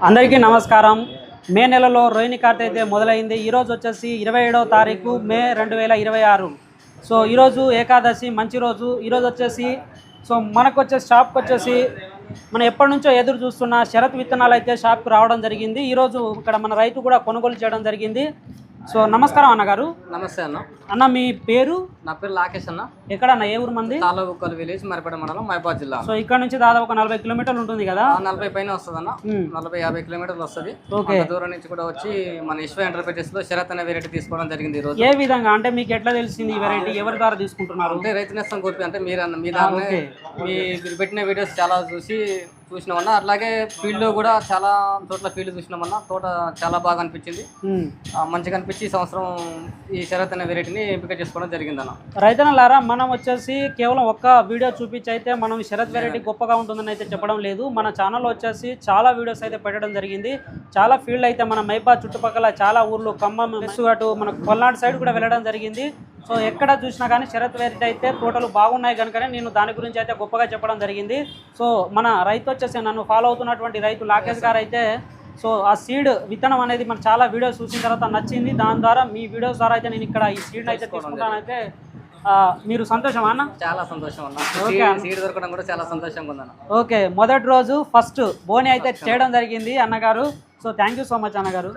అందరికీ నమస్కారం. మే నెలలో రోహిణి కార్తె అయితే మొదలైంది. ఈరోజు వచ్చేసి 27వ తారీఖు మే 2026. సో ఈరోజు ఏకాదశి మంచి రోజు. ఈరోజు వచ్చేసి మనకు వచ్చే షాప్కి వచ్చేసి మనం ఎప్పటి నుంచో ఎదురు చూస్తున్న శరత్ విత్తనాలు అయితే షాప్కి రావడం జరిగింది. ఈరోజు ఇక్కడ మన రైతు కూడా కొనుగోలు చేయడం జరిగింది. సో నమస్కారం అన్నగారు. నమస్తే అన్న. అన్న మీ పేరు? నా పేరు లాకేష్ అన్న. ఎక్కడ అన్న, ఏ ఊరు మంది? తాళగుక్కల్ విలేజ్, మరిపేట మండలం, మహబూబాబాద్ జిల్లా. సో ఇక్కడ నుంచి దాదాపు ఒక 40 కిలోమీటర్లు ఉంటుంది కదా? 40 పైన వస్తుంది అన్న. 40-50 కిలోమీటర్లు వస్తుంది. దూరం నుంచి కూడా వచ్చి మన విశ్వ ఎంటర్ప్రైజెస్ లో శరత్ అనే వెరైటీ తీసుకోవడం జరిగింది ఈ రోజు. ఏ విధంగా అంటే మీకు ఎట్లా తెలిసింది ఈ వెరైటీ? ఎవరి ద్వారా తీసుకుంటున్నారు? అంటే రైతు నేస్తం గోపి అంటే మీరు మీరు పెట్టిన వీడియోస్ చాలా చూసినామన్నా. అట్లాగే ఫీల్డ్ లో కూడా చాలా చోట్ల ఫీల్డ్ చూసినామన్నా. తోట చాలా బాగా అనిపించింది, మంచిగా అనిపించి ఈ సంవత్సరం ఈ శరత్ అనే వెరైటీని ఎంపిక చేసుకోవడం జరిగిందన్న. రైతన్నలారా, మనం వచ్చేసి కేవలం ఒక్క వీడియో చూపించి అయితే మనం శరత్ వెరైటీ గొప్పగా ఉంటుందని అయితే చెప్పడం లేదు. మన ఛానల్లో వచ్చేసి చాలా వీడియోస్ అయితే పెట్టడం జరిగింది. చాలా ఫీల్డ్ అయితే మన మహబూబాబాద్ చుట్టుపక్కల చాలా ఊర్లు, ఖమ్మం, మెస్సుగటు, మన పల్నాడు సైడ్ కూడా వెళ్ళడం జరిగింది. సో ఎక్కడ చూసినా కానీ శరత్ వెరైటీ అయితే తోటలు బాగున్నాయి కనుకనే నేను దాని గురించి అయితే గొప్పగా చెప్పడం జరిగింది. సో మన రైతు వచ్చేసి నన్ను ఫాలో అవుతున్నటువంటి రైతు లాకేష్ గారు అయితే ఆ సీడ్ విత్తనం అనేది మనకు చాలా వీడియోస్ చూసిన తర్వాత నచ్చింది. దాని ద్వారా మీ వీడియోస్ ద్వారా అయితే నేను ఇక్కడ ఈ సీడ్ అయితే తీసుకుంటానైతే మీరు సంతోషం అన్న? చాలా సంతోషం అన్న. సీడ్ దొరకడం కూడా చాలా సంతోషంగా ఉందన్న. ఓకే, మొదటి రోజు ఫస్ట్ బోని అయితే చేయడం జరిగింది అన్నగారు. So thank you so much అన్నగారు.